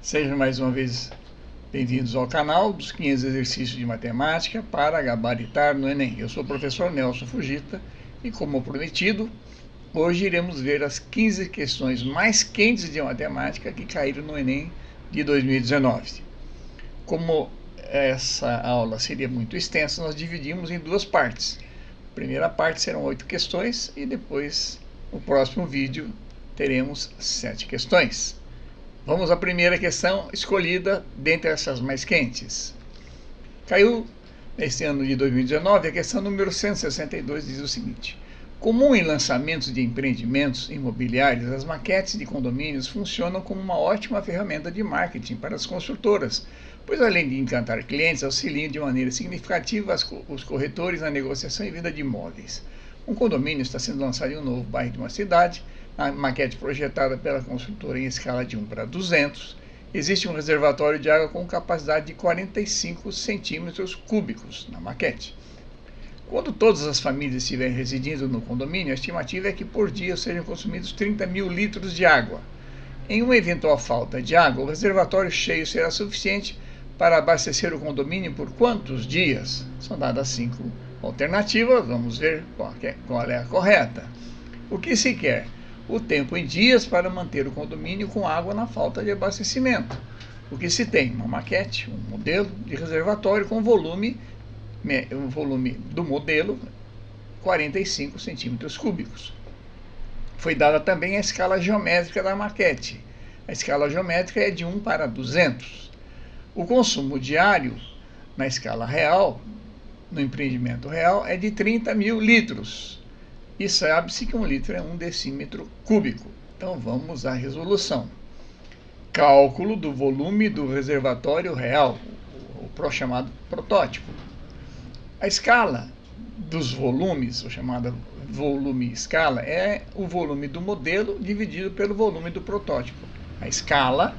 Sejam mais uma vez bem-vindos ao canal dos 500 exercícios de matemática para gabaritar no Enem. Eu sou o professor Nelson Fujita e, como prometido, hoje iremos ver as 15 questões mais quentes de matemática que caíram no Enem de 2019. Como essa aula seria muito extensa, nós dividimos em duas partes. A primeira parte serão 8 questões e depois, no próximo vídeo, teremos 7 questões. Vamos à primeira questão escolhida dentre essas mais quentes. Caiu neste ano de 2019 a questão número 162, diz o seguinte: comum em lançamentos de empreendimentos imobiliários, as maquetes de condomínios funcionam como uma ótima ferramenta de marketing para as construtoras, pois além de encantar clientes, auxiliam de maneira significativa os corretores na negociação e venda de imóveis. Um condomínio está sendo lançado em um novo bairro de uma cidade. A maquete projetada pela construtora em escala de 1 para 200, existe um reservatório de água com capacidade de 45 centímetros cúbicos na maquete. Quando todas as famílias estiverem residindo no condomínio, a estimativa é que por dia sejam consumidos 30 mil litros de água. Em uma eventual falta de água, o reservatório cheio será suficiente para abastecer o condomínio por quantos dias? São dadas 5 alternativas, vamos ver qual é a correta. O que se quer? O tempo em dias para manter o condomínio com água na falta de abastecimento. O que se tem? Uma maquete, um modelo de reservatório com o volume do modelo 45 centímetros cúbicos. Foi dada também a escala geométrica da maquete. A escala geométrica é de 1 para 200. O consumo diário na escala real, no empreendimento real, é de 30 mil litros. E sabe-se que 1 litro é 1 decímetro cúbico. Então vamos à resolução. Cálculo do volume do reservatório real, o chamado protótipo. A escala dos volumes, o chamado volume-escala, é o volume do modelo dividido pelo volume do protótipo. A escala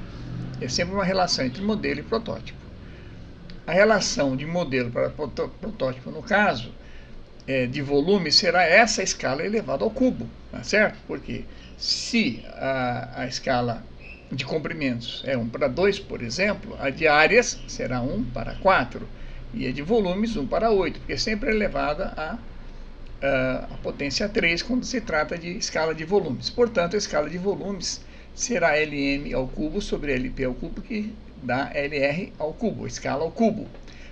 é sempre uma relação entre modelo e protótipo. A relação de modelo para protótipo, no caso, de volume, será essa escala elevada ao cubo, tá certo? Porque se a escala de comprimentos é 1 para 2, por exemplo, a de áreas será 1 para 4 e a de volumes 1 para 8, porque sempre é elevada a potência 3 quando se trata de escala de volumes. Portanto, a escala de volumes será Lm ao cubo sobre Lp ao cubo, que dá Lr ao cubo, escala ao cubo.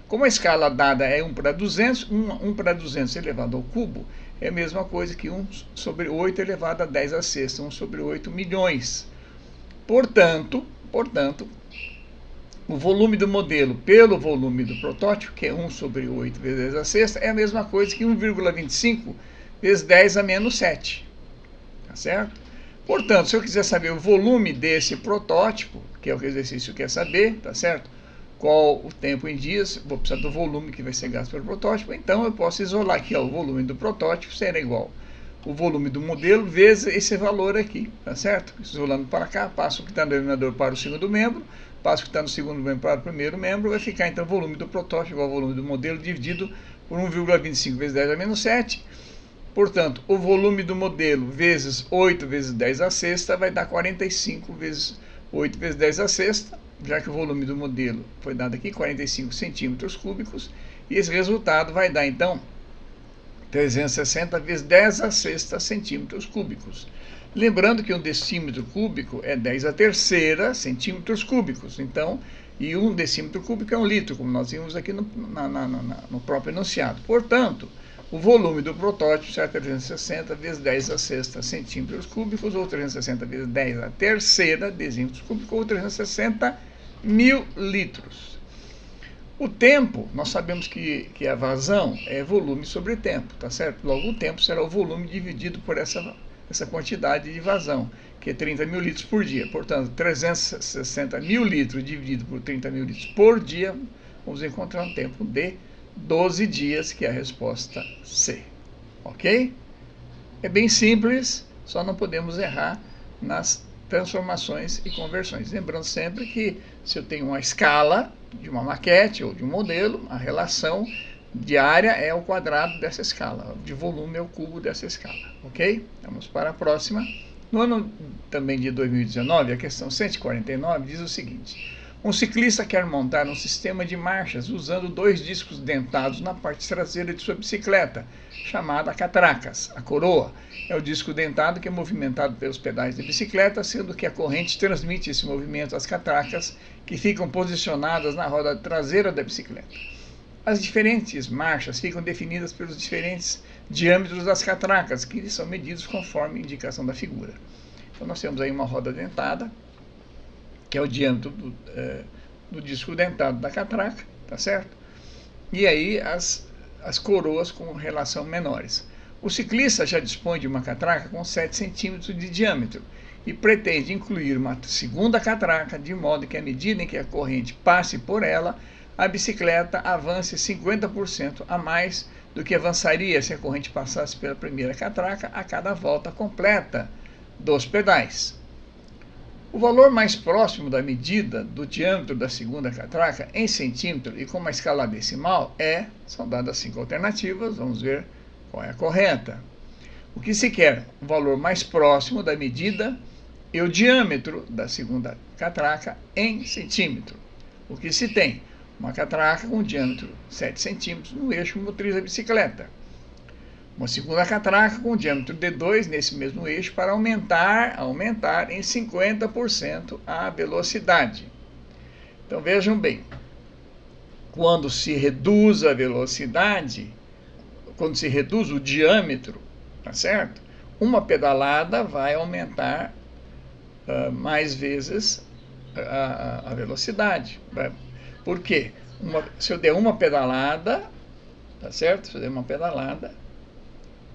Como a escala dada é 1 para 200, 1 para 200 elevado ao cubo é a mesma coisa que 1 sobre 8 elevado a 10 à sexta, 1 sobre 8 milhões. Portanto, o volume do modelo pelo volume do protótipo, que é 1 sobre 8 vezes 10 à sexta, é a mesma coisa que 1,25 vezes 10 a menos 7. Tá certo? Portanto, se eu quiser saber o volume desse protótipo, que é o que o exercício quer saber, tá certo? Qual o tempo em dias, vou precisar do volume que vai ser gasto pelo protótipo, então eu posso isolar aqui, ó, o volume do protótipo será igual o volume do modelo vezes esse valor aqui, tá certo? Isolando para cá, passo o que está no denominador para o segundo membro, passo o que está no segundo membro para o primeiro membro, vai ficar então o volume do protótipo igual ao volume do modelo dividido por 1,25 vezes 10 a menos 7. Portanto, o volume do modelo vezes 8 vezes 10 à sexta vai dar 45 vezes 8 vezes 10 à sexta, já que o volume do modelo foi dado aqui, 45 centímetros cúbicos, e esse resultado vai dar, então, 360 vezes 10 à sexta centímetros cúbicos. Lembrando que um decímetro cúbico é 10 à terceira centímetros cúbicos, então, e 1 decímetro cúbico é 1 litro, como nós vimos aqui no próprio enunciado. Portanto, o volume do protótipo será 360 vezes 10 à sexta centímetros cúbicos, ou 360 vezes 10 à terceira decímetros cúbicos, ou 360 mil litros. O tempo, nós sabemos que a vazão é volume sobre tempo, tá certo? Logo, o tempo será o volume dividido por essa quantidade de vazão, que é 30 mil litros por dia. Portanto, 360 mil litros dividido por 30 mil litros por dia, vamos encontrar um tempo de 12 dias, que é a resposta C. Ok? É bem simples, só não podemos errar nas transformações e conversões. Lembrando sempre que se eu tenho uma escala de uma maquete ou de um modelo, a relação de área é o quadrado dessa escala, de volume é o cubo dessa escala. Ok? Vamos para a próxima No ano também de 2019, a questão 149 diz o seguinte: um ciclista quer montar um sistema de marchas usando 2 discos dentados na parte traseira de sua bicicleta, chamada catracas. A coroa é o disco dentado que é movimentado pelos pedais da bicicleta, sendo que a corrente transmite esse movimento às catracas, que ficam posicionadas na roda traseira da bicicleta. As diferentes marchas ficam definidas pelos diferentes diâmetros das catracas, que são medidos conforme a indicação da figura. Então nós temos aí uma roda dentada, que é o diâmetro do disco dentado da catraca, tá certo? E aí as coroas com relação menores. O ciclista já dispõe de uma catraca com 7 centímetros de diâmetro e pretende incluir uma segunda catraca, de modo que à medida em que a corrente passe por ela, a bicicleta avance 50% a mais do que avançaria se a corrente passasse pela primeira catraca a cada volta completa dos pedais. O valor mais próximo da medida do diâmetro da segunda catraca em centímetro e com uma escala decimal são dadas 5 alternativas, vamos ver qual é a correta. O que se quer? O valor mais próximo da medida e o diâmetro da segunda catraca em centímetro. O que se tem? Uma catraca com diâmetro 7 centímetros no eixo motriz da bicicleta. Uma segunda catraca com diâmetro D2 nesse mesmo eixo para aumentar em 50% a velocidade. Então vejam bem, quando se reduz a velocidade, quando se reduz o diâmetro, tá certo? Uma pedalada vai aumentar mais vezes a velocidade. Por quê? Se eu der uma pedalada, tá certo? Se eu der uma pedalada,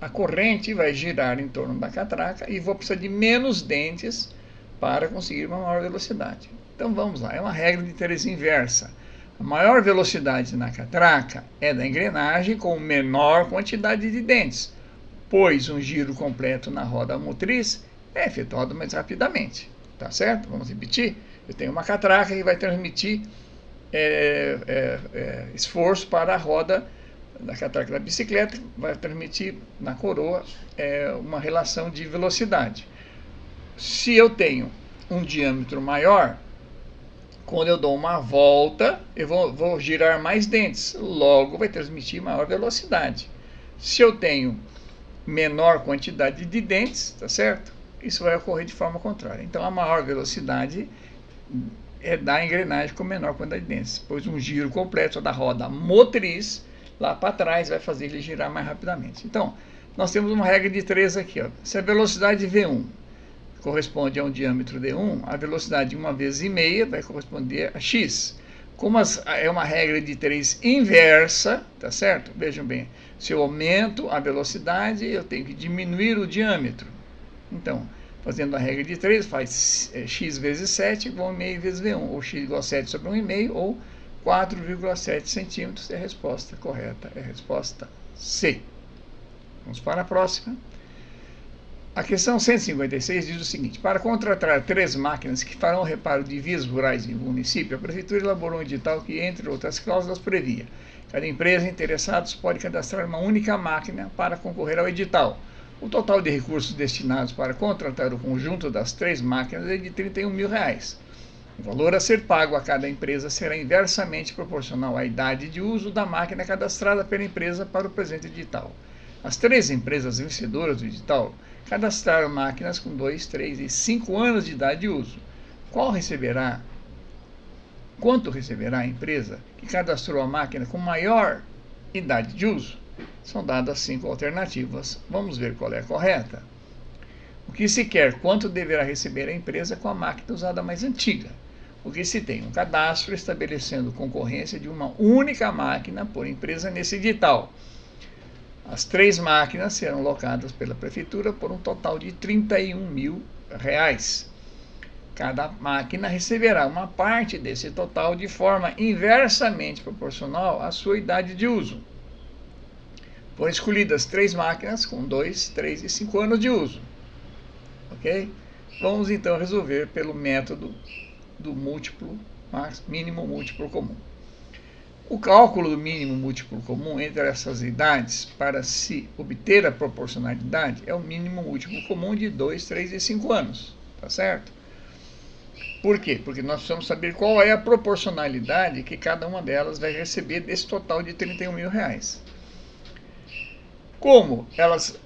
a corrente vai girar em torno da catraca e vou precisar de menos dentes para conseguir uma maior velocidade. Então vamos lá, é uma regra de Thales inversa. A maior velocidade na catraca é da engrenagem com menor quantidade de dentes, pois um giro completo na roda motriz é efetuado mais rapidamente. Tá certo? Vamos repetir? Eu tenho uma catraca que vai transmitir esforço para a roda da catraca da bicicleta, vai transmitir na coroa uma relação de velocidade. Se eu tenho um diâmetro maior, quando eu dou uma volta, eu vou girar mais dentes, logo vai transmitir maior velocidade. Se eu tenho menor quantidade de dentes, tá certo? Isso vai ocorrer de forma contrária. Então a maior velocidade é da engrenagem com menor quantidade de dentes, pois um giro completo da roda motriz lá para trás vai fazer ele girar mais rapidamente. Então, nós temos uma regra de 3 aqui. Ó. Se a velocidade V1 corresponde a um diâmetro D1, a velocidade 1 vezes e meia vai corresponder a x. Como é uma regra de 3 inversa, tá certo? Vejam bem, se eu aumento a velocidade, eu tenho que diminuir o diâmetro. Então, fazendo a regra de 3, faz x vezes 7 igual a 1,5 vezes V1, ou x igual a 7 sobre 1,5, ou 4,7 centímetros. É a resposta correta, é a resposta C. Vamos para a próxima. A questão 156 diz o seguinte: para contratar 3 máquinas que farão reparo de vias rurais em um município, a Prefeitura elaborou um edital que, entre outras cláusulas, previa: cada empresa interessada pode cadastrar uma única máquina para concorrer ao edital. O total de recursos destinados para contratar o conjunto das 3 máquinas é de R$ 31 mil. O valor a ser pago a cada empresa será inversamente proporcional à idade de uso da máquina cadastrada pela empresa para o presente edital. As 3 empresas vencedoras do edital cadastraram máquinas com 2, 3 e 5 anos de idade de uso. Quanto receberá a empresa que cadastrou a máquina com maior idade de uso? São dadas 5 alternativas. Vamos ver qual é a correta. O que se quer? Quanto deverá receber a empresa com a máquina usada mais antiga? O que se tem? Um cadastro estabelecendo concorrência de uma única máquina por empresa nesse edital. As 3 máquinas serão locadas pela Prefeitura por um total de R$ 31 mil. Cada máquina receberá uma parte desse total de forma inversamente proporcional à sua idade de uso. Foram escolhidas 3 máquinas com 2, 3 e 5 anos de uso. Ok? Vamos então resolver pelo método do mínimo múltiplo comum. O cálculo do mínimo múltiplo comum entre essas idades para se obter a proporcionalidade é o mínimo múltiplo comum de 2, 3 e 5 anos, tá certo? Por quê? Porque nós precisamos saber qual é a proporcionalidade que cada uma delas vai receber desse total de R$31 mil. Como elas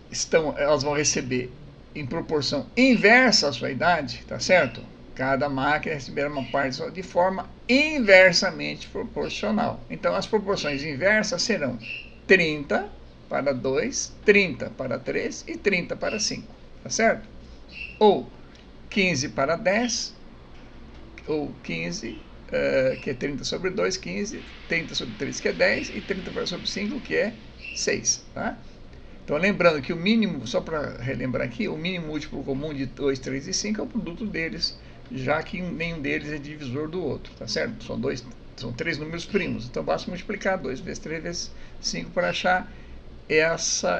vão receber em proporção inversa à sua idade, tá certo? Cada máquina receberá uma parte de forma inversamente proporcional. Então, as proporções inversas serão 30 para 2, 30 para 3 e 30 para 5, tá certo? Ou 15 para 10, ou 15, que é 30 sobre 2, 15, 30 sobre 3, que é 10, e 30 sobre 5, que é 6, tá? Então, lembrando que o mínimo, só para relembrar aqui, o mínimo múltiplo comum de 2, 3 e 5 é o produto deles, já que nenhum deles é divisor do outro, tá certo? São 3 números primos, então basta multiplicar 2 vezes 3 vezes 5 para achar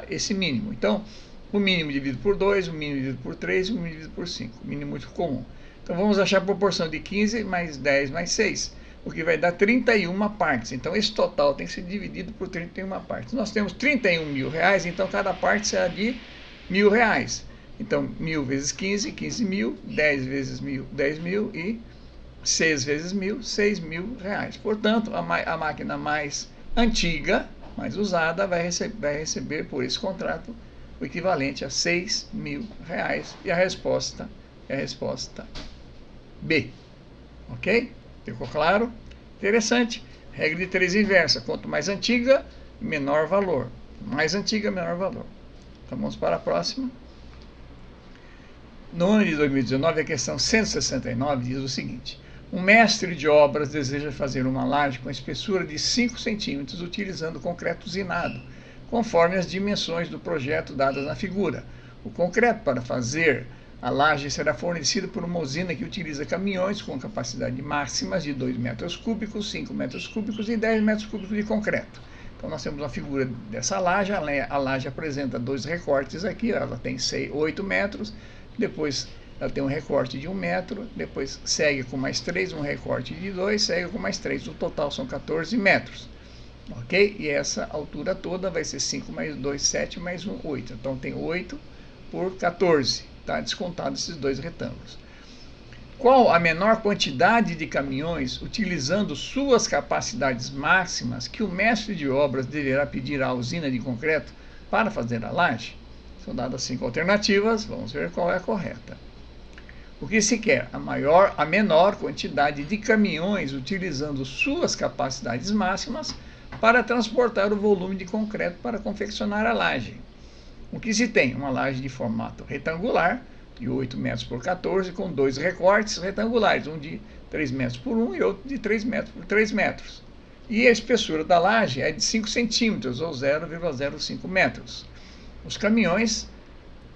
esse mínimo. Então, o mínimo dividido por 2, o mínimo dividido por 3 e o mínimo dividido por 5, o mínimo múltiplo comum. Então, vamos achar a proporção de 15 mais 10 mais 6, o que vai dar 31 partes. Então, esse total tem que ser dividido por 31 partes. Nós temos R$31 mil, então cada parte será de R$1.000. Então, 1.000 vezes 15, 15 mil, 10 vezes 1.000, 10 mil e 6 vezes 1.000, R$6.000. Portanto, a máquina mais antiga, mais usada, vai receber por esse contrato o equivalente a R$6.000. E a resposta é a resposta B. Ok? Ficou claro? Interessante. Regra de 3 inversa. Quanto mais antiga, menor valor. Mais antiga, menor valor. Então vamos para a próxima. No ano de 2019, a questão 169 diz o seguinte: um mestre de obras deseja fazer uma laje com espessura de 5 centímetros utilizando concreto usinado, conforme as dimensões do projeto dadas na figura. O concreto para fazer a laje será fornecido por uma usina que utiliza caminhões com capacidade máximas de 2 metros cúbicos, 5 metros cúbicos e 10 metros cúbicos de concreto. Então, nós temos uma figura dessa laje. A laje apresenta 2 recortes aqui, ela tem 8 metros, depois ela tem um recorte de 1 metro, depois segue com mais 3, um recorte de 2, segue com mais 3. O total são 14 metros. Ok? E essa altura toda vai ser 5 mais 2, 7, mais 1, 8. Então, tem 8 por 14. Está descontado esses 2 retângulos. Qual a menor quantidade de caminhões, utilizando suas capacidades máximas, que o mestre de obras deverá pedir à usina de concreto para fazer a laje? São dadas 5 alternativas, vamos ver qual é a correta. O que se quer? A menor quantidade de caminhões, utilizando suas capacidades máximas, para transportar o volume de concreto para confeccionar a laje. O que se tem? Uma laje de formato retangular, de 8 metros por 14, com 2 recortes retangulares, um de 3 metros por 1 e outro de 3 metros por 3 metros. E a espessura da laje é de 5 centímetros, ou 0,05 metros. Os caminhões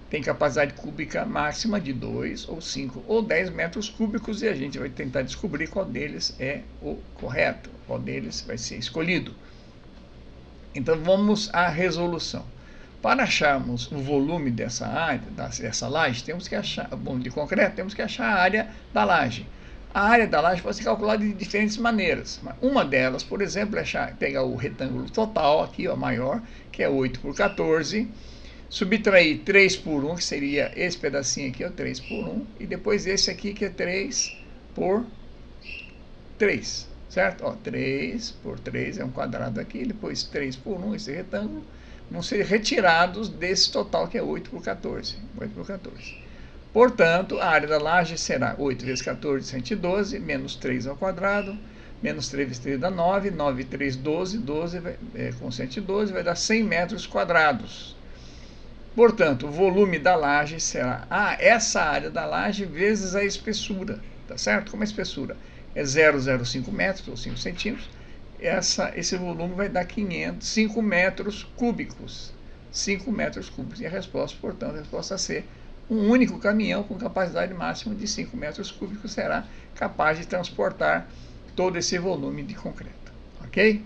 têm capacidade cúbica máxima de 2, ou 5, ou 10 metros cúbicos, e a gente vai tentar descobrir qual deles é o correto, qual deles vai ser escolhido. Então, vamos à resolução. Para acharmos o volume dessa área, dessa laje, temos que achar, de concreto, temos que achar a área da laje. A área da laje pode ser calculada de diferentes maneiras. Uma delas, por exemplo, é pegar o retângulo total, aqui, ó, maior, que é 8 por 14, subtrair 3 por 1, que seria esse pedacinho aqui, ó, 3 por 1, e depois esse aqui, que é 3 por 3, certo? Ó, 3 por 3 é um quadrado aqui, depois 3 por 1, esse retângulo, vão ser retirados desse total que é 8 por 14. 8 por 14. Portanto, a área da laje será 8 vezes 14, 112, menos 3 ao quadrado, menos 3 vezes 3 dá 9, 9 vezes 3, 12, 12 com 112 vai dar 100 metros quadrados. Portanto, o volume da laje será essa área da laje vezes a espessura, tá certo? Como a espessura é 0,05 metros, ou 5 centímetros, esse volume vai dar 5 metros cúbicos. 5 metros cúbicos. E a resposta, portanto, a resposta C, um único caminhão com capacidade máxima de 5 metros cúbicos será capaz de transportar todo esse volume de concreto. Ok?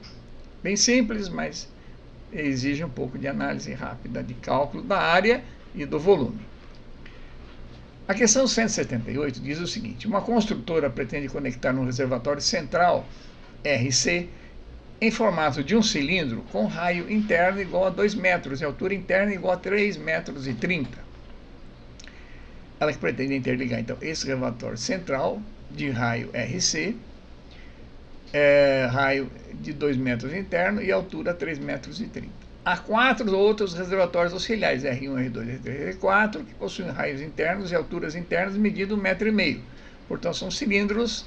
Bem simples, mas exige um pouco de análise rápida de cálculo da área e do volume. A questão 178 diz o seguinte: uma construtora pretende conectar no reservatório central RC em formato de um cilindro com raio interno igual a 2 metros e altura interna igual a 3,30 metros. Ela que pretende interligar, então, esse reservatório central de raio RC, raio de 2 metros interno e altura 3,30 metros. Há 4 outros reservatórios auxiliares, R1, R2, R3, R4, que possuem raios internos e alturas internas medindo 1,5 metro. Portanto, são cilindros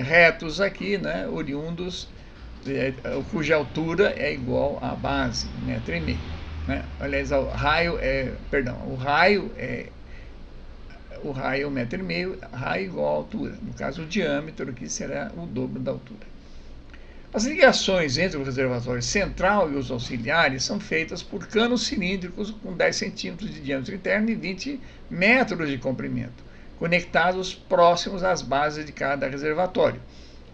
retos aqui, né, oriundos, cuja altura é igual à base, 1,5 metro. Né? Aliás, o raio é 1,5 metro, raio igual à altura. No caso, o diâmetro aqui será o dobro da altura. As ligações entre o reservatório central e os auxiliares são feitas por canos cilíndricos com 10 centímetros de diâmetro interno e 20 metros de comprimento, conectados próximos às bases de cada reservatório.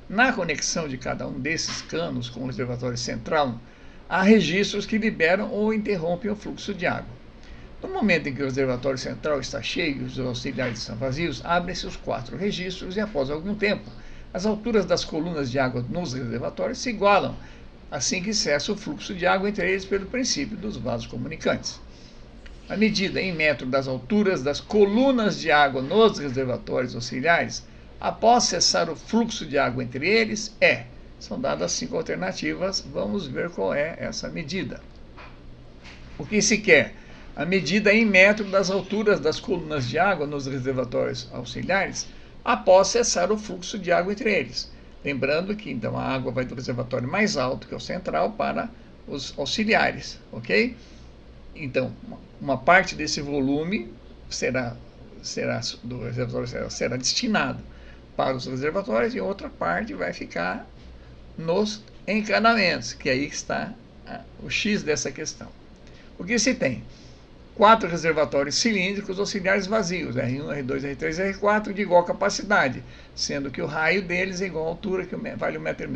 Na conexão de cada um desses canos com o reservatório central, há registros que liberam ou interrompem o fluxo de água. No momento em que o reservatório central está cheio e os auxiliares estão vazios, abrem-se os 4 registros e, após algum tempo, as alturas das colunas de água nos reservatórios se igualam, assim que cessa o fluxo de água entre eles pelo princípio dos vasos comunicantes. A medida em metro das alturas das colunas de água nos reservatórios auxiliares, após cessar o fluxo de água entre eles, são dadas 5 alternativas, vamos ver qual é essa medida. O que se quer? A medida em metro das alturas das colunas de água nos reservatórios auxiliares, após cessar o fluxo de água entre eles. Lembrando que, então, a água vai do reservatório mais alto, que é o central, para os auxiliares, ok? Então, uma parte desse volume do reservatório será destinado para os reservatórios e outra parte vai ficar nos encanamentos, que aí está o X dessa questão. O que se tem? 4 reservatórios cilíndricos auxiliares vazios, R1, R2, R3 e R4, de igual capacidade, sendo que o raio deles é igual à altura, que vale 1,5 metro.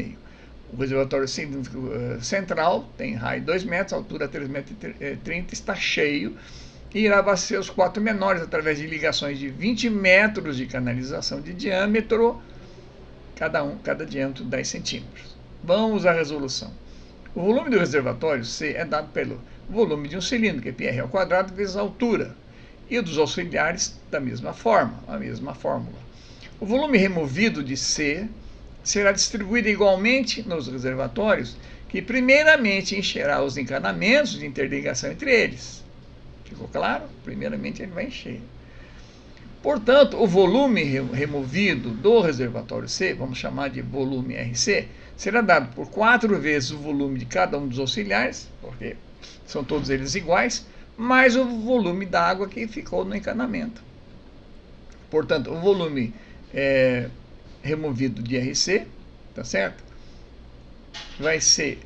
O reservatório cilíndrico central tem raio 2 metros, altura 3,30 metros, está cheio e irá abastecer os 4 menores através de ligações de 20 metros de canalização de diâmetro, cada diâmetro 10 centímetros. Vamos à resolução. O volume do reservatório C é dado pelo volume de um cilindro, que é πr ao quadrado vezes a altura, e o dos auxiliares da mesma forma, a mesma fórmula. O volume removido de C será distribuído igualmente nos reservatórios, que primeiramente encherá os encanamentos de interligação entre eles. Ficou claro? Primeiramente ele vai encher. Portanto, o volume removido do reservatório C, vamos chamar de volume RC, será dado por 4 vezes o volume de cada um dos auxiliares, porque são todos eles iguais, mais o volume da água que ficou no encanamento. Portanto, o volume removido de RC, tá certo? Vai ser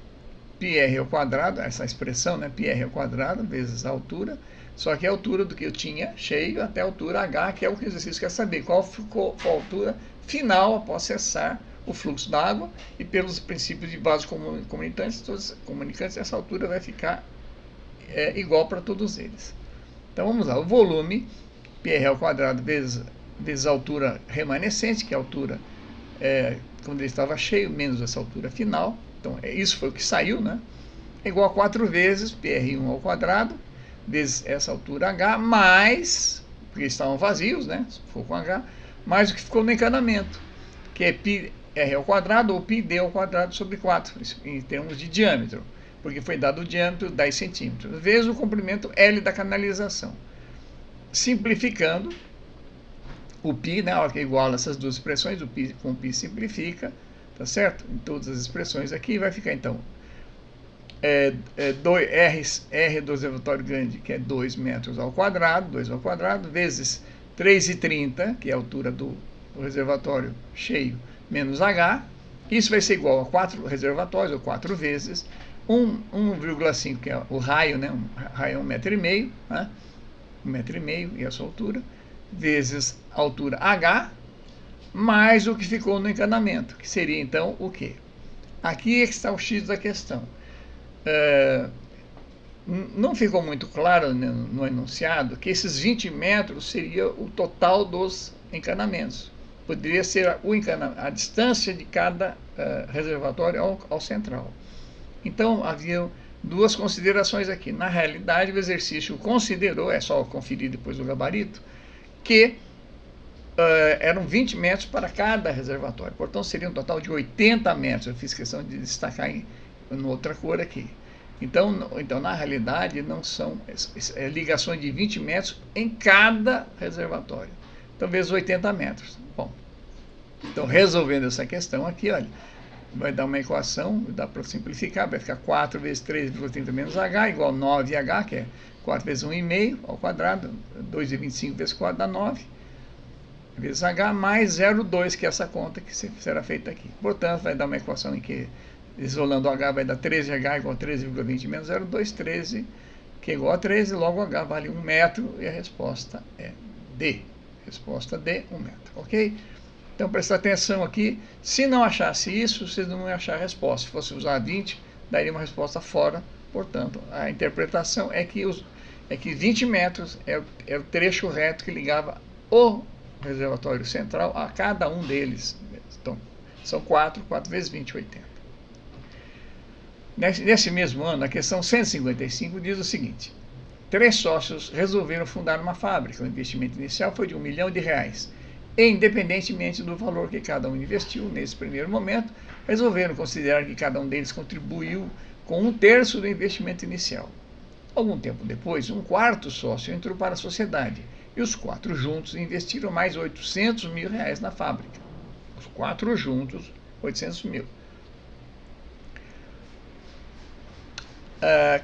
πr ao quadrado, essa expressão, né? πr ao quadrado vezes a altura, só que é a altura do que eu tinha cheio até a altura H, que é o que o exercício quer saber, qual ficou a altura final após cessar o fluxo da água, e pelos princípios de vasos comunicantes, essa altura vai ficar igual para todos eles. Então vamos lá, o volume πr ao quadrado vezes a altura remanescente, que é a altura quando ele estava cheio, menos essa altura final, então isso foi o que saiu, né? É igual a 4 vezes πr1 ao quadrado vezes essa altura H, mais, porque estavam vazios, né? Se for com H, mais o que ficou no encanamento, que é πr ao quadrado ou πd ao quadrado sobre 4, em termos de diâmetro, porque foi dado o diâmetro 10 centímetros, vezes o comprimento L da canalização. Simplificando, o π, né, que iguala essas duas expressões, o π com π simplifica, tá certo? Em todas as expressões aqui, vai ficar então R do reservatório grande, que é 2 metros ao quadrado, 2 ao quadrado, vezes 3,30, que é a altura do reservatório cheio, menos H. Isso vai ser igual a 4 reservatórios, ou 4 vezes 1,5, que é o raio, né? O raio é 1,5 metro, né? 1,5 metro e a sua altura, vezes a altura H, mais o que ficou no encanamento, que seria então o quê? Aqui é que está o X da questão. Não ficou muito claro no enunciado que esses 20 metros seria o total dos encanamentos. poderia ser a distância de cada reservatório ao central. Então, havia duas considerações aqui. Na realidade, o exercício considerou, é só conferir depois o gabarito, que eram 20 metros para cada reservatório. Portanto, seria um total de 80 metros. Eu fiz questão de destacar em outra cor aqui. Então, na realidade, não são ligações de 20 metros em cada reservatório. Então, vezes 80 metros. Bom, então, resolvendo essa questão aqui, olha, vai dar uma equação, dá para simplificar, vai ficar 4 vezes 3,30 menos h, igual 9h, que é 4 vezes 1,5 ao quadrado, 2,25 vezes 4 dá 9, vezes h, mais 0,2, que é essa conta que será feita aqui. Portanto, vai dar uma equação em que, isolando h, vai dar 13h igual a 13,20 menos 0,2, 13, que é igual a 13, logo h vale 1 metro, e a resposta é D. Resposta D, 1 metro, ok? Então, prestar atenção aqui. Se não achasse isso, vocês não iam achar a resposta. Se fosse usar 20, daria uma resposta fora. Portanto, a interpretação é que 20 metros é o trecho reto que ligava o reservatório central a cada um deles. Então, são 4 vezes 20, 80. Nesse mesmo ano, a questão 155 diz o seguinte: 3 sócios resolveram fundar uma fábrica. O investimento inicial foi de R$1 milhão. E, independentemente do valor que cada um investiu nesse primeiro momento, resolveram considerar que cada um deles contribuiu com 1/3 do investimento inicial. Algum tempo depois, um quarto sócio entrou para a sociedade e os 4 juntos investiram mais R$800 mil na fábrica. Os 4 juntos, 800 mil.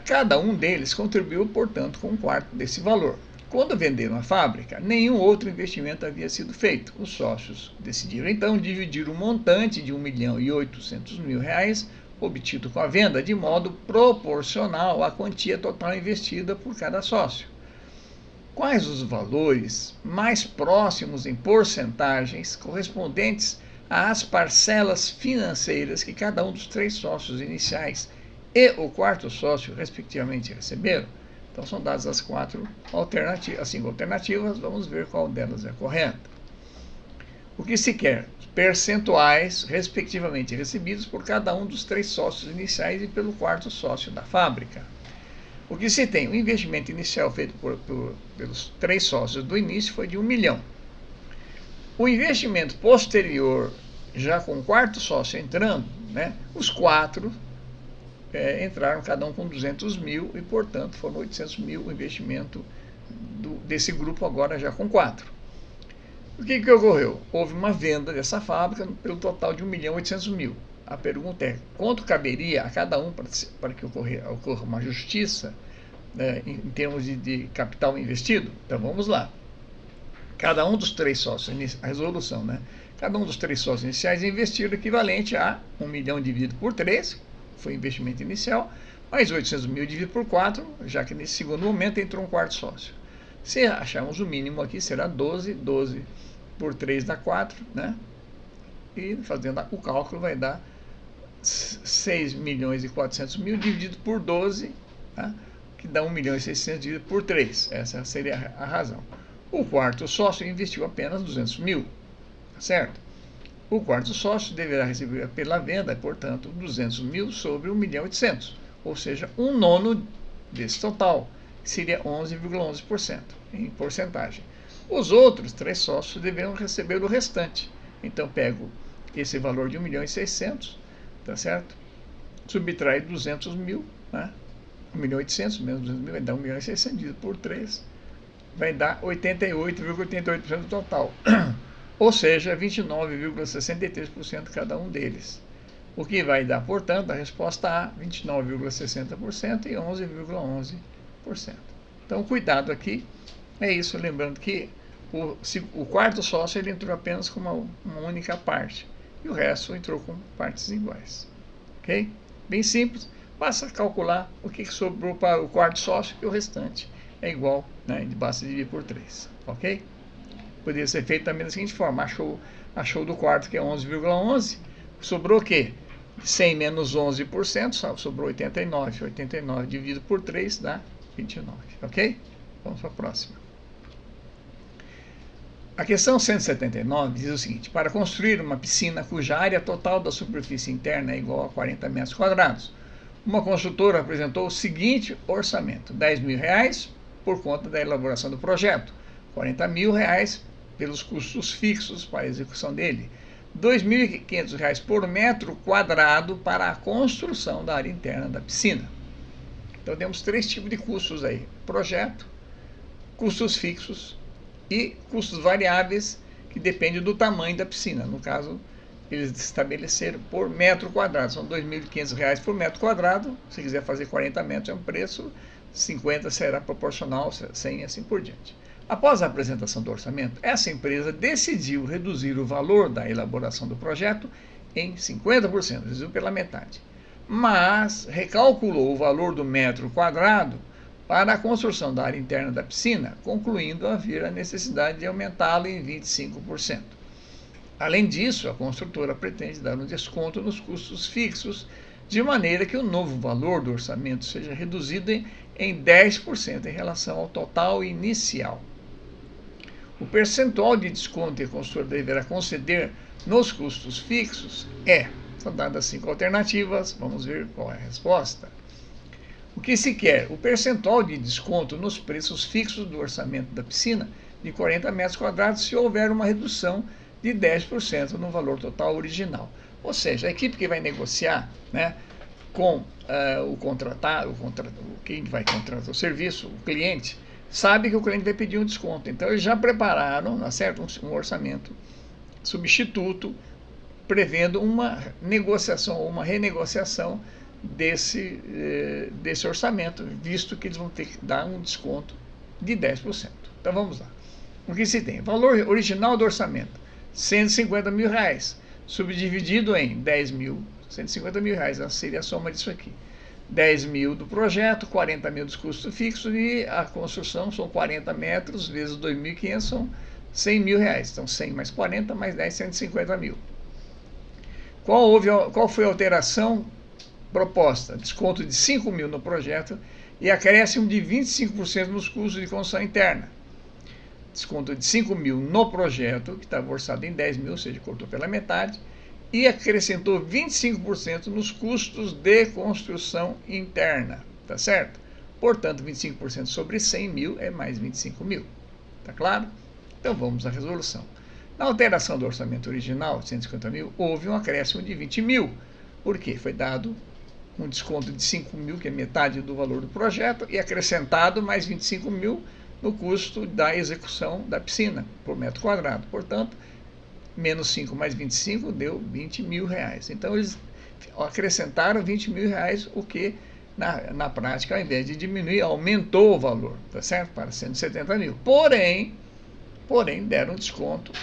Cada um deles contribuiu, portanto, com 1/4 desse valor. Quando venderam a fábrica, nenhum outro investimento havia sido feito. Os sócios decidiram, então, dividir o montante de R$1.800.000 obtido com a venda de modo proporcional à quantia total investida por cada sócio. Quais os valores mais próximos em porcentagens correspondentes às parcelas financeiras que cada um dos 3 sócios iniciais e o 4º sócio, respectivamente, receberam? Então, são dadas as 5 alternativas, vamos ver qual delas é correta. O que se quer? Percentuais, respectivamente, recebidos por cada um dos 3 sócios iniciais e pelo 4º sócio da fábrica. O que se tem? O investimento inicial feito pelos 3 sócios do início foi de R$1 milhão. O investimento posterior, já com o 4º sócio entrando, os 4 entraram cada um com 200 mil e, portanto, foram 800 mil o investimento desse grupo agora já com 4. O que ocorreu? Houve uma venda dessa fábrica pelo total de 1.800.000. A pergunta é, quanto caberia a cada um para que ocorra uma justiça em termos de capital investido? Então, vamos lá. Cada um dos 3 sócios, a resolução, cada um dos 3 sócios iniciais investiram o equivalente a 1 milhão dividido por 3, foi o investimento inicial, mais 800 mil dividido por 4, já que nesse segundo momento entrou um 4º sócio. Se acharmos o mínimo aqui, será 12 por 3 dá 4, e fazendo o cálculo vai dar 6.400.000 dividido por 12, que dá 1.600.000 dividido por 3, essa seria a razão. O 4º sócio investiu apenas 200 mil, certo? O 4º sócio deverá receber pela venda, portanto, 200 mil sobre 1.800.000, ou seja, 1/9 desse total, que seria 11,11% em porcentagem. Os outros 3 sócios deverão receber o restante. Então, pego esse valor de 1.600.000, tá certo? Subtrai 200 mil, 1.800.000 menos 200 mil vai dar 1.600.000 dividido por 3, vai dar 88,88% do total. Ou seja, 29,63% cada um deles. O que vai dar, portanto, a resposta A, 29,60% e 11,11%. Então, cuidado aqui, é isso, lembrando que o 4º sócio ele entrou apenas com uma única parte, e o resto entrou com partes iguais. Ok? Bem simples, basta calcular o que sobrou para o 4º sócio e o restante é igual, basta dividir por 3. Ok? Poderia ser feito também da seguinte forma: achou do 4º que é 11,11, sobrou o quê? 100 menos 11%, sobrou 89. 89 dividido por 3 dá 29, ok? Vamos para a próxima. A questão 179 diz o seguinte: para construir uma piscina cuja área total da superfície interna é igual a 40 metros quadrados, uma construtora apresentou o seguinte orçamento: R$10.000 por conta da elaboração do projeto, R$40.000 pelos custos fixos para a execução dele, R$2.500 por metro quadrado para a construção da área interna da piscina. Então temos três tipos de custos aí: projeto, custos fixos e custos variáveis que dependem do tamanho da piscina. No caso, eles estabeleceram por metro quadrado. São R$2.500 por metro quadrado. Se quiser fazer 40 metros é um preço, 50 será proporcional, 100 e assim por diante. Após a apresentação do orçamento, essa empresa decidiu reduzir o valor da elaboração do projeto em 50%, reduziu pela metade. Mas recalculou o valor do metro quadrado para a construção da área interna da piscina, concluindo haver a necessidade de aumentá-lo em 25%. Além disso, a construtora pretende dar um desconto nos custos fixos, de maneira que o novo valor do orçamento seja reduzido em 10% em relação ao total inicial. O percentual de desconto que a construtora deverá conceder nos custos fixos são dadas 5 alternativas, vamos ver qual é a resposta. O que se quer? O percentual de desconto nos preços fixos do orçamento da piscina de 40 metros quadrados se houver uma redução de 10% no valor total original. Ou seja, a equipe que vai negociar, né, com quem vai contratar o serviço, o cliente, sabe que o cliente vai pedir um desconto. Então eles já prepararam, certo, um orçamento substituto, prevendo uma negociação ou uma renegociação desse orçamento, visto que eles vão ter que dar um desconto de 10%. Então vamos lá. O que se tem? Valor original do orçamento, R$150.000, subdividido em 10.000, R$150.000, seria a soma disso aqui. 10.000 do projeto, 40.000 dos custos fixos e a construção são 40 metros vezes 2.500, são R$100.000. Então 100 mais 40 mais 10, 150.000. Qual foi a alteração proposta? Desconto de 5.000 no projeto e acréscimo de 25% nos custos de construção interna. Desconto de 5.000 no projeto, que estava orçado em 10.000, ou seja, cortou pela metade, e acrescentou 25% nos custos de construção interna, tá certo? Portanto, 25% sobre 100.000 é mais 25.000, tá claro? Então vamos à resolução. Na alteração do orçamento original, de 150.000, houve um acréscimo de 20.000. Por quê? Foi dado um desconto de 5.000, que é metade do valor do projeto, e acrescentado mais 25.000 no custo da execução da piscina, por metro quadrado. Portanto, menos 5 mais 25 deu R$20.000. Então, eles acrescentaram R$20.000, o que, na prática, ao invés de diminuir, aumentou o valor, tá certo? Para 170.000. Porém, deram um desconto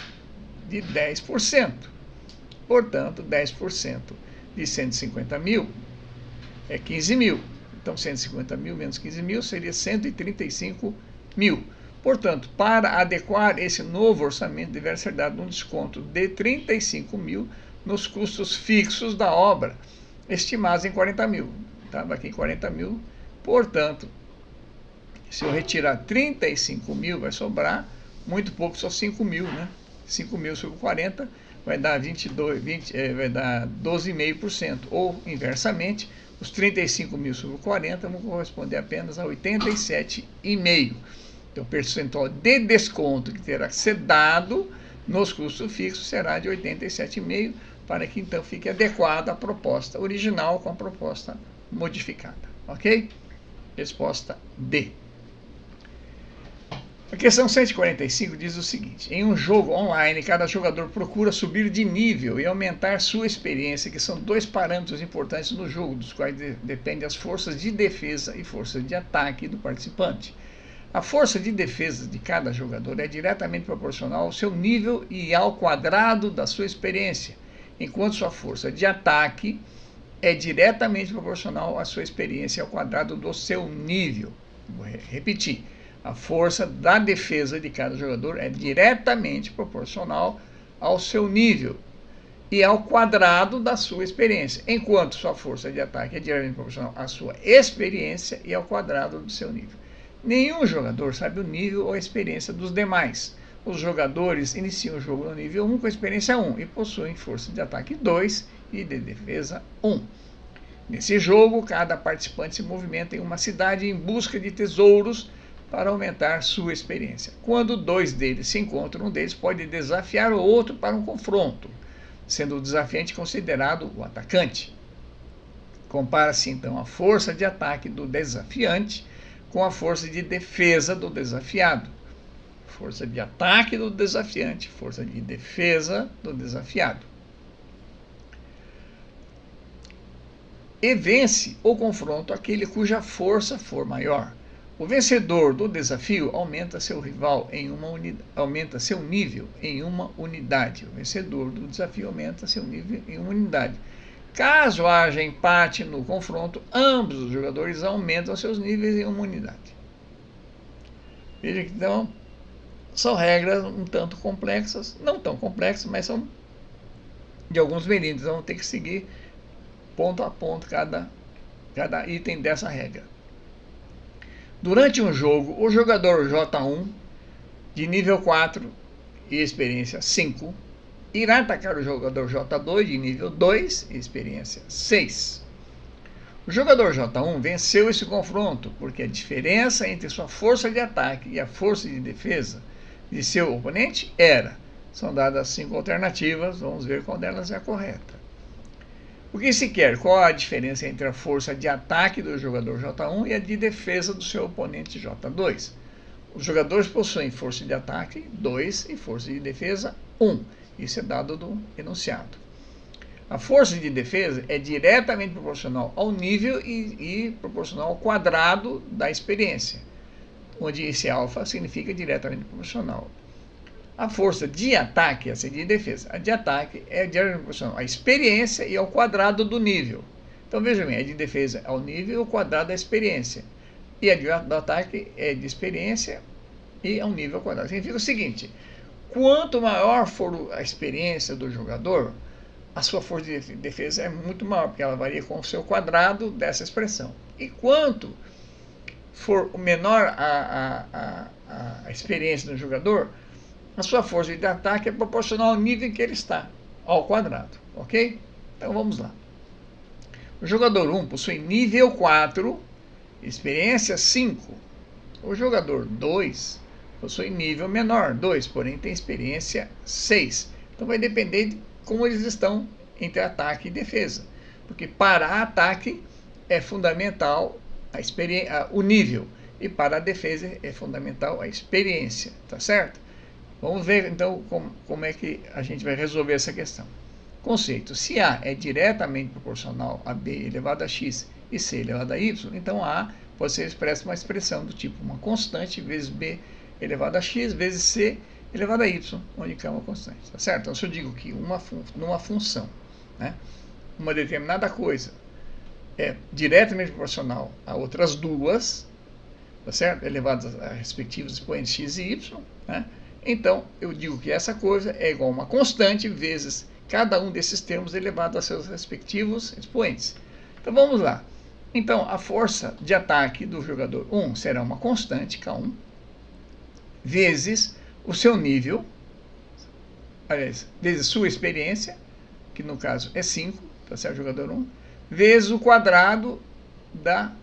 de 10%. Portanto, 10% de 150.000 é 15.000. Então, 150.000 menos 15.000 seria 135.000. Portanto, para adequar esse novo orçamento, deverá ser dado um desconto de 35.000 nos custos fixos da obra, estimados em 40.000. Estava aqui em 40.000. Portanto, se eu retirar 35.000, vai sobrar muito pouco, só 5.000, né? 5.000 sobre 40 vai dar 12,5%. Ou, inversamente, os 35.000 sobre 40 vão corresponder apenas a 87,5%. Então, o percentual de desconto que terá que ser dado nos custos fixos será de 87,5%, para que então fique adequada a proposta original com a proposta modificada. Ok? Resposta D. A questão 145 diz o seguinte: em um jogo online, cada jogador procura subir de nível e aumentar sua experiência, que são dois parâmetros importantes no jogo, dos quais dependem as forças de defesa e forças de ataque do participante. A força de defesa de cada jogador é diretamente proporcional ao seu nível e ao quadrado da sua experiência, enquanto sua força de ataque é diretamente proporcional à sua experiência e ao quadrado do seu nível. Vou repetir. A força da defesa de cada jogador é diretamente proporcional ao seu nível e ao quadrado da sua experiência, enquanto sua força de ataque é diretamente proporcional à sua experiência e ao quadrado do seu nível. Nenhum jogador sabe o nível ou a experiência dos demais. os jogadores iniciam o jogo no nível 1 com experiência 1 e possuem força de ataque 2 e de defesa 1. Nesse jogo, cada participante se movimenta em uma cidade em busca de tesouros para aumentar sua experiência. Quando dois deles se encontram, um deles pode desafiar o outro para um confronto, sendo o desafiante considerado o atacante. Compara-se então a força de ataque do desafiante com a força de defesa do desafiado. Força de ataque do desafiante, força de defesa do desafiado. E vence o confronto aquele cuja força for maior. O vencedor do desafio aumenta seu nível em uma unidade. O vencedor do desafio aumenta seu nível em uma unidade. Caso haja empate no confronto, ambos os jogadores aumentam seus níveis em uma unidade. Veja que então são regras um tanto complexas, não tão complexas, mas são de alguns milímetros. Vamos ter que seguir ponto a ponto cada item dessa regra. Durante um jogo, o jogador J1 de nível 4 e experiência 5 irá atacar o jogador J2 de nível 2 e experiência 6. O jogador J1 venceu esse confronto porque a diferença entre sua força de ataque e a força de defesa de seu oponente são dadas 5 alternativas, vamos ver qual delas é a correta. O que se quer? Qual a diferença entre a força de ataque do jogador J1 e a de defesa do seu oponente J2? Os jogadores possuem força de ataque 2 e força de defesa 1. Isso é dado do enunciado. A força de defesa é diretamente proporcional ao nível e proporcional ao quadrado da experiência, onde esse alfa significa diretamente proporcional. A força de ataque, essa é de defesa. A de ataque é diretamente proporcional à experiência e ao quadrado do nível. Então veja bem, a de defesa é o nível e o quadrado da experiência. E a do ataque é de experiência e ao nível ao quadrado. Significa o seguinte: quanto maior for a experiência do jogador, a sua força de defesa é muito maior, porque ela varia com o seu quadrado dessa expressão. E quanto for menor a experiência do jogador, a sua força de ataque é proporcional ao nível em que ele está, ao quadrado, ok? Então vamos lá. O jogador 1 possui nível 4, experiência 5. O jogador 2 possui nível menor, 2, porém tem experiência 6. Então vai depender de como eles estão entre ataque e defesa. Porque para ataque é fundamental o nível, e para a defesa é fundamental a experiência, tá certo? Vamos ver então como é que a gente vai resolver essa questão. Conceito: se A é diretamente proporcional a B elevado a x e C elevado a y, então A pode ser expressa uma expressão do tipo uma constante vezes B elevado a x vezes C elevado a y, onde K é uma constante, tá certo? Então se eu digo que numa função, né, uma determinada coisa é diretamente proporcional a outras duas, tá certo? Elevadas a respectivos expoentes x e y, né? Então, eu digo que essa coisa é igual a uma constante vezes cada um desses termos elevado a seus respectivos expoentes. Então, vamos lá. Então, a força de ataque do jogador 1 será uma constante, K1, vezes o seu nível, aliás, vezes sua experiência, que no caso é 5, tá certo, jogador 1, vezes o quadrado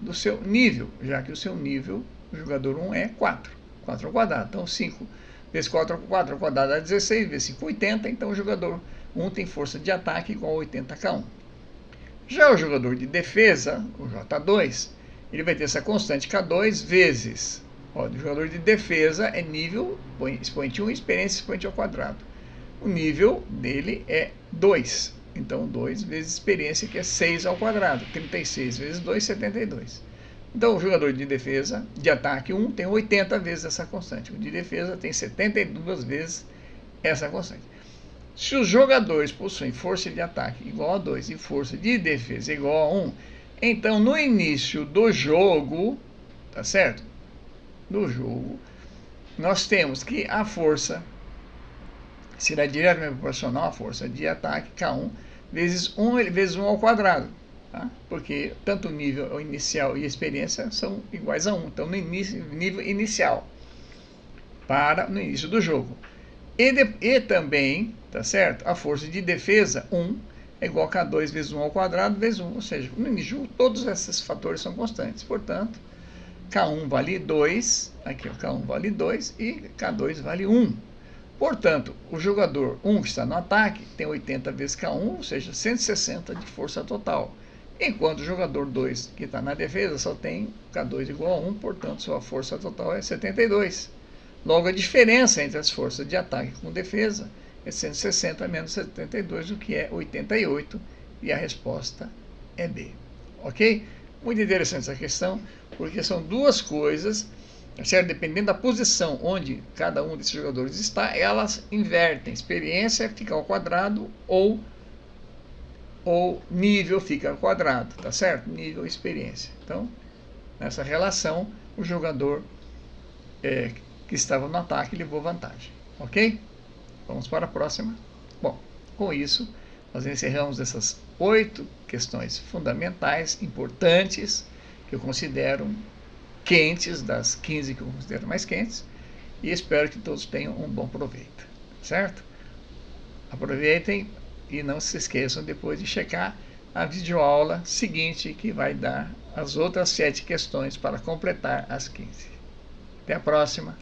do seu nível, já que o seu nível, o jogador 1 é 4. 4 ao quadrado, então 5 vezes 4 ao quadrado dá 16, vezes 5, 80, então o jogador 1 tem força de ataque igual a 80K1. Já o jogador de defesa, o J2, ele vai ter essa constante K2 vezes, o jogador de defesa é nível, expoente 1, experiência expoente ao quadrado. O nível dele é 2, então 2 vezes experiência, que é 6 ao quadrado, 36 vezes 2, 72. Então, o jogador de defesa, de ataque 1, tem 80 vezes essa constante. O de defesa tem 72 vezes essa constante. Se os jogadores possuem força de ataque igual a 2 e força de defesa igual a 1, então, no início do jogo, tá certo? Do jogo, nós temos que a força será diretamente proporcional à força de ataque, K1, vezes 1 ao quadrado. Tá? Porque tanto o nível inicial e a experiência são iguais a 1. Então, no nível inicial, no início do jogo. E também, tá certo? A força de defesa, 1, é igual a K2 vezes 1 ao quadrado vezes 1. Ou seja, no Niju, todos esses fatores são constantes. Portanto, K1 vale 2, aqui ó, K1 vale 2 e K2 vale 1. Portanto, o jogador 1 que está no ataque tem 80 vezes K1, ou seja, 160 de força total. Enquanto o jogador 2 que está na defesa só tem K2 igual a 1, portanto, sua força total é 72. Logo, a diferença entre as forças de ataque com defesa é 160 menos 72, o que é 88, e a resposta é B. Ok? Muito interessante essa questão, porque são duas coisas, certo? Dependendo da posição onde cada um desses jogadores está, elas invertem. Experiência fica ao quadrado ou nível fica ao quadrado, tá certo? Nível e experiência. Então, nessa relação, o jogador que estava no ataque levou vantagem. Ok? Vamos para a próxima. Bom, com isso, nós encerramos essas 8 questões fundamentais, importantes, que eu considero quentes, das 15 que eu considero mais quentes, e espero que todos tenham um bom proveito, certo? Aproveitem e não se esqueçam depois de checar a videoaula seguinte, que vai dar as outras 7 questões para completar as 15. Até a próxima!